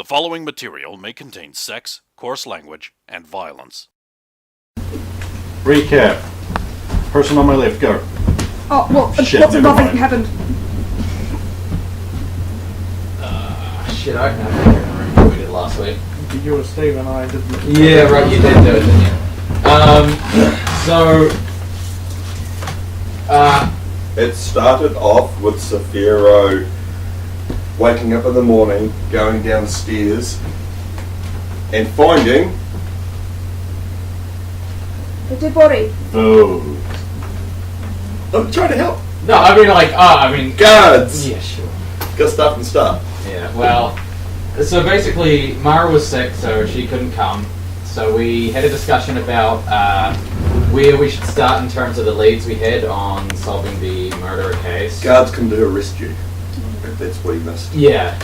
following material may contain sex, coarse language, and violence. Recap. Person on my left, go. Oh, well, Shit, what's never nothing mind. happened? Shit, I can't remember what we did last week. You and Steve and I did. Yeah, right, you did do it, didn't you? It started off with Saphiro waking up in the morning, going down the stairs, and finding The dead body. Those. I'm trying to help. No, I mean, Guards! yeah, sure. Got stuff and stuff. Yeah, well, so basically, Mara was sick, so she couldn't come. So we had a discussion about where we should start in terms of the leads we had on solving the murder case. Guards come to arrest you. If that's what he missed. Yeah.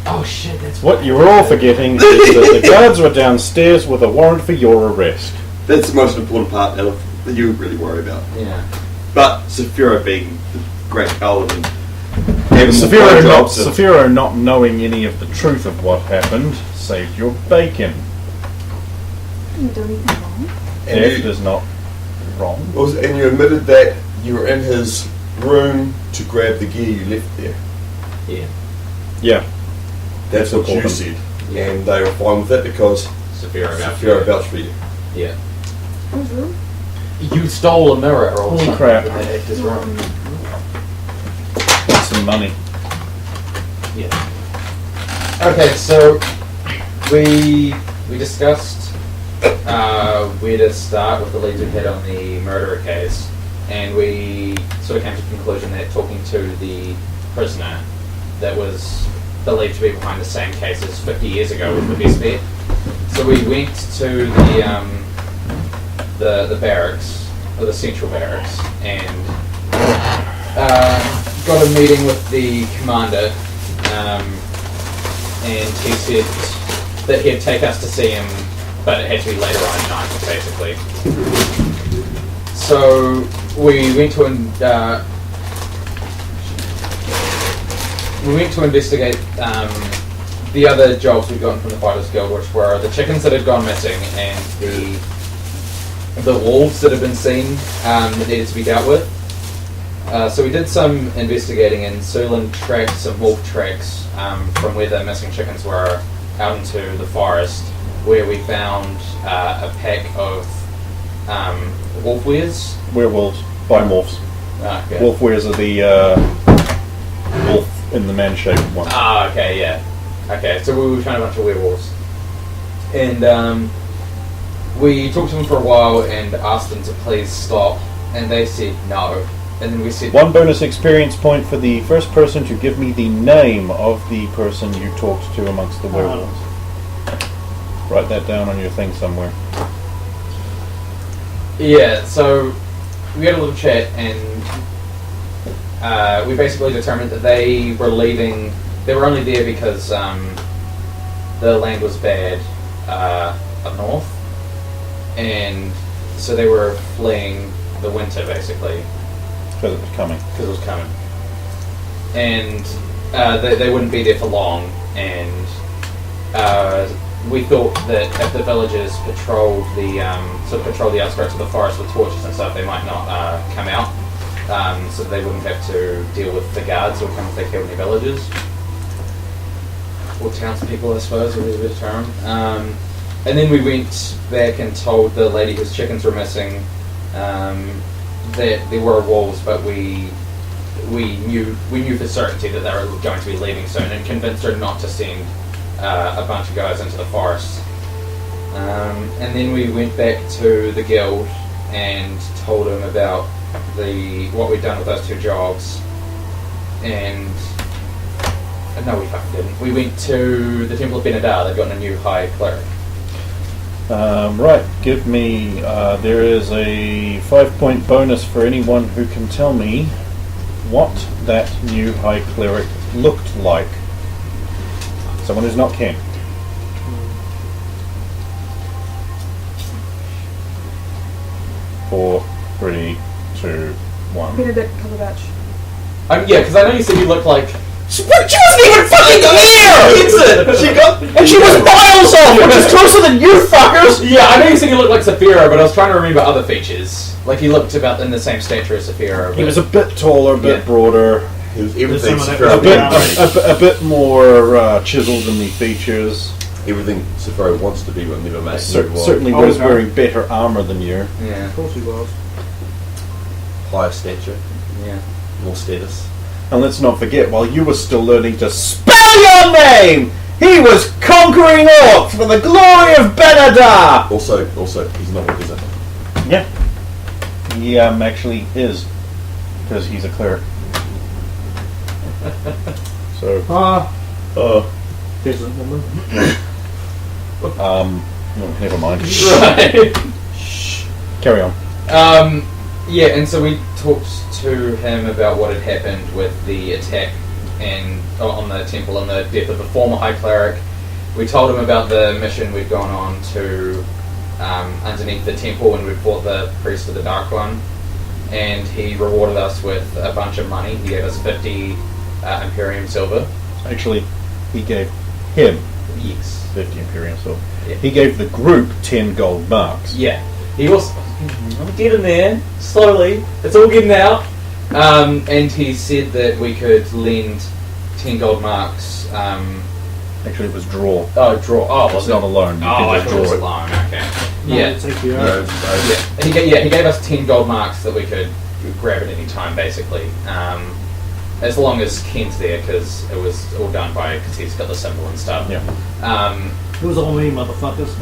Oh shit, that's What you're all forgetting is that the guards were downstairs with a warrant for your arrest. That's the most important part that you would really worry about. Yeah. But Saphiro being the great paladin, having more Saphiro jobs and- Saphiro not knowing any of the truth of what happened saved your bacon. Didn't do anything wrong. and Theft you- is not wrong. and you admitted that you were in his room to grab the gear you left there. Yeah. Yeah. That's what you important. said. And they were fine with it because Saphiro vouched for you. Yeah. Whose room? You stole a mirror or Holy something crap. from that actor's room. That's some money. Yeah. Okay, so we discussed where to start with the leads we had on the murderer case, and we sort of came to the conclusion that talking to the prisoner that was believed to be behind the same case as 50 years ago was the best bet. So we went to the barracks, or the central barracks, and got a meeting with the commander, and he said that he'd take us to see him, but it had to be later on at night, basically. So we went to investigate the other jobs we'd gotten from the Fighters Guild, which were the chickens that had gone missing and the wolves that had been seen that needed to be dealt with. So we did some investigating, and Sulan tracked some wolf tracks from where the missing chickens were out into the forest, where we found a pack of wolf wares. Werewolves. Bimorphs. Okay. Wolf wares are the wolf in the man-shaped one. Ah, okay, yeah. Okay, so we found a bunch of werewolves. And we talked to them for a while and asked them to please stop, and they said no. And then we said... One bonus experience point for the first person to give me the name of the person you talked to amongst the werewolves. Write that down on your thing somewhere. Yeah, so we had a little chat, and we basically determined that they were leaving. They were only there because the land was bad up north, and so they were fleeing the winter, basically. Because it was coming. Because it was coming. And they wouldn't be there for long, and we thought that if the villagers patrolled the outskirts of the forest with torches and stuff, they might not come out, so they wouldn't have to deal with the guards who would come if they killed any villagers. Or townspeople, I suppose, would be a better term. And then we went back and told the lady whose chickens were missing that there were wolves, but we knew for certainty that they were going to be leaving soon, and convinced her not to send a bunch of guys into the forest. And then we went back to the guild and told them about what we'd done with those two jobs. And no, we fucking didn't. We went to the Temple of Benedar. They've gotten a new high cleric. Right, give me, there is a 5-point bonus for anyone who can tell me what that new high cleric looked like. Someone who's not Ken. Four, 3, 2, 1. Benedict Cumberbatch. Yeah, because I know you said you looked like She wasn't even fucking here! And she was miles off, which is closer than you fuckers! Yeah, I know you said he looked like Saphira, but I was trying to remember other features. Like he looked about in the same stature as Saphira. He was a bit taller, a bit broader, He was everything. There's some of Saphira a bit more chiseled in the features. everything Saphira wants to be, but never made. Certainly Oh, was okay. wearing better armour than you. Yeah, Of course he was. Higher stature, yeah. more status. And let's not forget, while you were still learning to spell your name, he was conquering orcs for the glory of Benadar! Also, he's not a wizard. Yeah. He actually is, because he's a cleric. So, Peasant woman. no, never mind. Right. Carry on. Yeah, and so we talked to him about what had happened with the attack and on the temple and the death of the former High Cleric. We told him about the mission we'd gone on to underneath the temple when we fought the priest of the Dark One, and he rewarded us with a bunch of money. He gave us 50 Imperium silver. Actually, he gave him Yes. 50 Imperial silver. Yeah. He gave the group 10 gold marks. Yeah. He was. I'm getting there slowly. It's all getting out. And he said that we could lend 10 gold marks. Actually, it was draw. Draw. Oh, It's was not it? a loan. You Oh, can I just thought it was draw a it. loan. Okay. No, Yeah. it's APO. Yeah. And he gave us 10 gold marks that we could grab at any time, basically. As long as Ken's there, because it was all done because he's got the symbol and stuff. Yeah. It was all me, motherfuckers.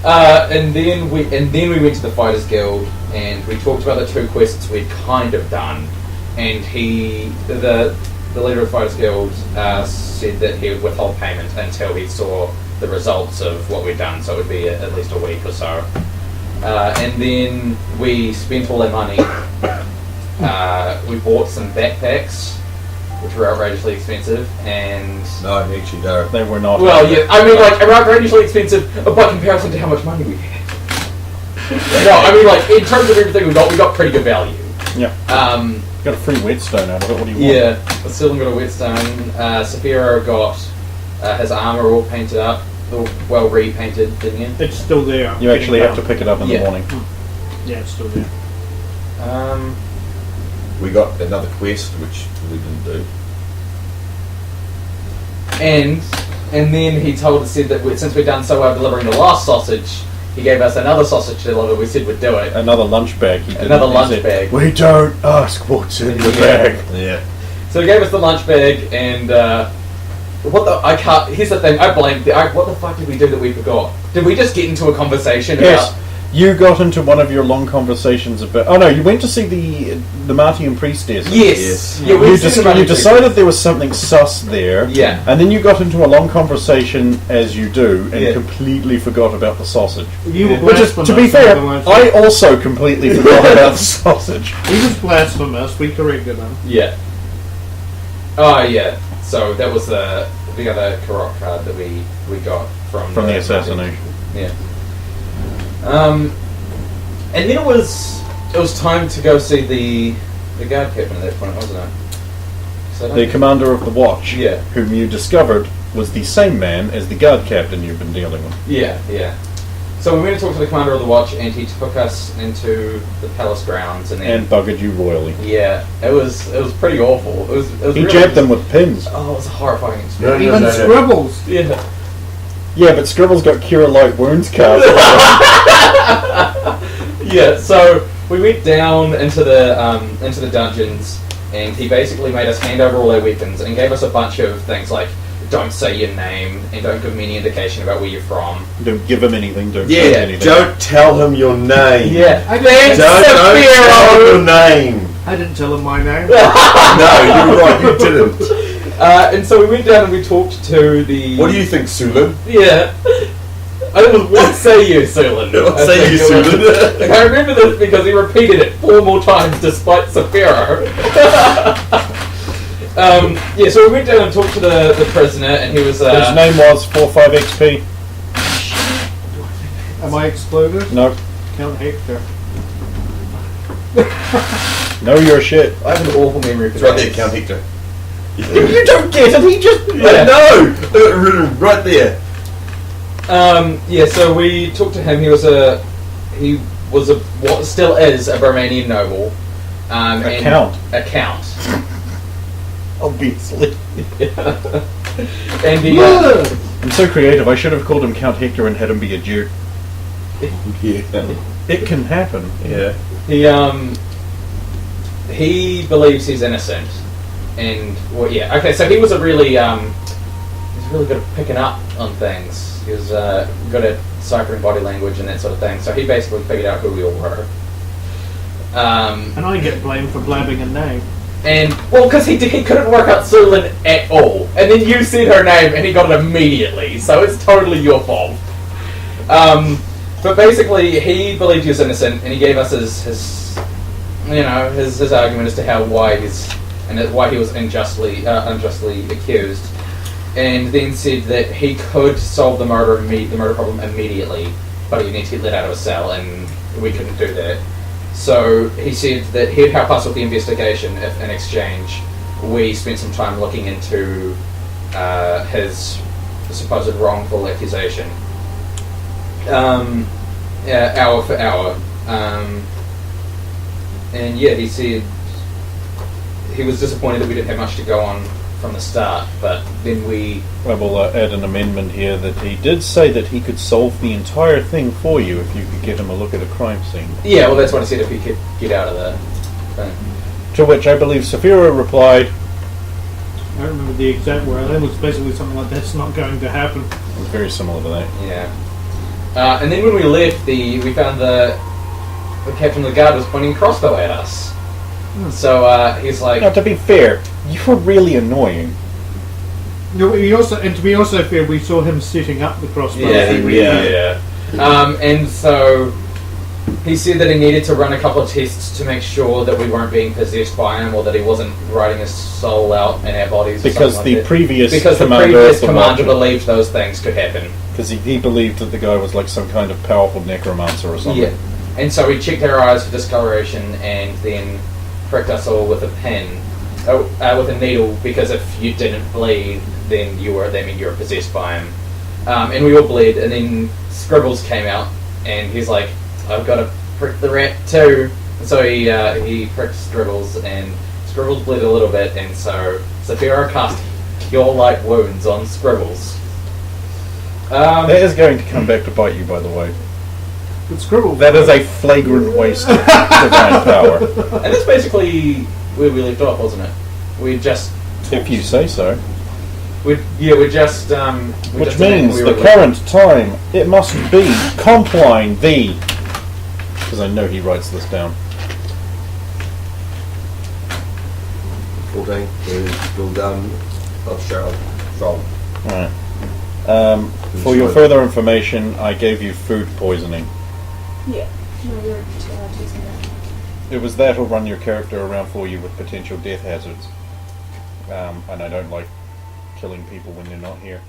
And then we went to the Fighters Guild and we talked about the 2 quests we'd kind of done, and the leader of the Fighters Guild said that he would withhold payment until he saw the results of what we'd done, so it would be at least a week or so. And then we spent all our money. We bought some backpacks, which were outrageously expensive, and No, actually, no. They were not. well, yeah, I mean, like, outrageously expensive by comparison to how much money we had. No, I mean, like, in terms of everything we got pretty good value. Yeah. Got a free whetstone out of it. What do you want? Yeah, I still got a whetstone. Saphira got his armor all painted up, all well repainted, didn't you? It's still there. You actually have to pick it up in the Yeah. morning. Yeah, it's still there. We got another quest, which we didn't do. And then he said that since we'd done so well delivering the last sausage, he gave us another sausage to deliver. We said we'd do it. Another lunch bag. He didn't. Another He lunch said, bag. We don't ask what's in the Yeah. bag. Yeah. So he gave us the lunch bag, and here's the thing, I blamed, what the fuck did we do that we forgot? Did we just get into a conversation Yes. about... You got into one of your long conversations about. Oh no, you went to see the Martian priestess. Yes. Yeah, You, we said about you it. decided there was something sus there. Yeah. And then you got into a long conversation, as you do, and Yeah. completely forgot about the sausage. You were Which is, blasphemous. to be fair, otherwise- I also completely forgot about the sausage. He was blasphemous. We corrected him. Yeah. Oh, yeah. So that was the other Karroc card that we got from The assassination. Yeah. And then it was time to go see the guard captain at that point, wasn't it? So I don't The think- commander of the watch, Yeah. whom you discovered was the same man as the guard captain you've been dealing with. Yeah, yeah. So we went to talk to the commander of the watch, and he took us into the palace grounds, and then And buggered you royally. yeah, it was pretty awful. It was He really, jabbed them with pins. Oh, it was a horrifying experience. No, Even no. Scribbles. Yeah. Yeah, but Scribble's got cure light wounds cards. Yeah, so we went down into the dungeons, and he basically made us hand over all our weapons and gave us a bunch of things like don't say your name and don't give me any indication about where you're from. Don't give him anything, don't say Yeah, anything. don't tell him your name. Yeah, thanks, Don't tell him your Saphira! name. I didn't tell him my name. No, you're right, you didn't. And so we went down and we talked to the... What do you think, Sulin? Yeah. I was, what say you, Sulin? What say you, Sulin? I remember this because he repeated it 4 more times despite Saphira. Yeah, so we went down and talked to the prisoner, and he was... His name was 45 XP. Am I excluded? No. Count Hector. Know your shit. I have an awful memory for It's right there, names. Count Hector. You don't get it. He just. I know! Right there. Yeah, so we talked to him. He was what still is a Romanian noble. A count. A count. Obviously. And he, I'm so creative. I should have called him Count Hector and had him be a Jew. Yeah. It can happen. Yeah. he believes he's innocent, and well, yeah. Okay, so he was really good at picking up on things. He was good at ciphering body language and that sort of thing. So he basically figured out who we all were. And I get blamed for blabbing a name. And, well, because he couldn't work out Sulin at all. And then you said her name and he got it immediately. So it's totally your fault. But basically, he believed he was innocent, and he gave us his argument as to why he was unjustly accused. And then said that he could solve the murder problem immediately, but he needed to get let out of a cell, and we couldn't do that. So he said that he'd help us with the investigation if, in exchange, we spent some time looking into his supposed wrongful accusation, hour for hour. And yeah, he said he was disappointed that we didn't have much to go on from the start, but then we... I will add an amendment here that he did say that he could solve the entire thing for you if you could get him a look at a crime scene. Yeah, well, that's what I said, if he could get out of the thing. To which I believe Saphira replied, I don't remember the exact word. I think it was basically something like, that's not going to happen. it was very similar to that. Yeah. And then when we left, we found the captain of the guard was pointing a crossbow at us. So he's like... Now, to be fair, you were really annoying. No, to be also fair, we saw him setting up the crossbow. Yeah. And so he said that he needed to run a couple of tests to make sure that we weren't being possessed by him, or that he wasn't writing his soul out in our bodies. Because the previous commander believed those things could happen. Because he believed that the guy was like some kind of powerful necromancer or something. Yeah. And so he checked our eyes for discoloration, and then pricked us all with a pin, with a needle, because if you didn't bleed, then you were possessed by him. And we all bled, and then Scribbles came out, and he's like, I've got to prick the rat too. And so he pricked Scribbles, and Scribbles bled a little bit, and so Saphira cast Cure Light Wounds on Scribbles. That is going to come back to bite you, by the way. But Scribble. That is a flagrant waste of divine power. And that's basically where we left off, wasn't it? We just... If you say so. Which means the current time, it must be Compline V. Because I know he writes this down. 14 is still done. Of Charlotte. Alright. For your further information, I gave you food poisoning. Yeah. No, you're teasing that. It was that will run your character around for you with potential death hazards. And I don't like killing people when they're not here.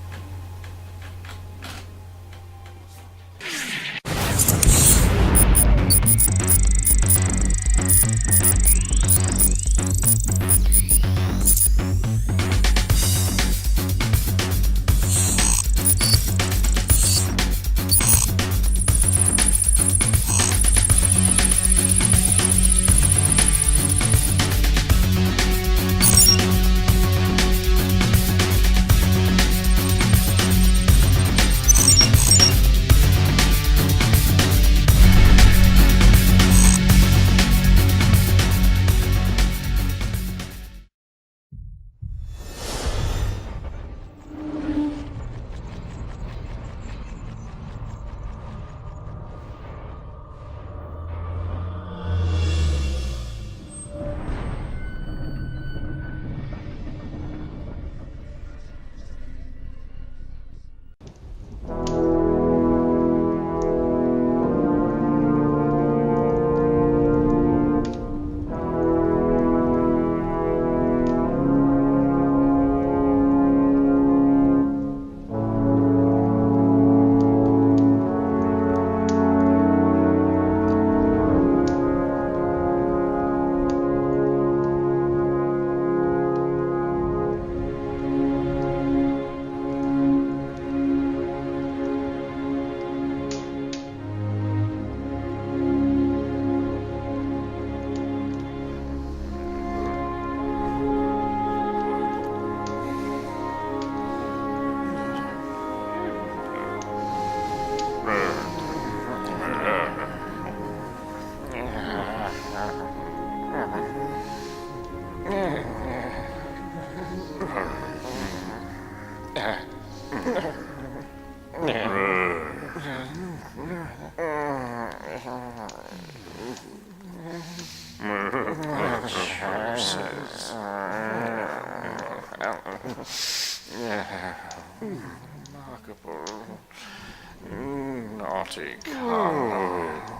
Remarkable. Naughty Karroc.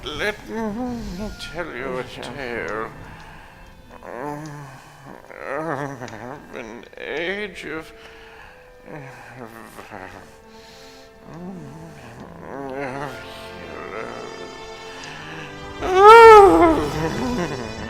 Let me tell you a tale of an age of heroes.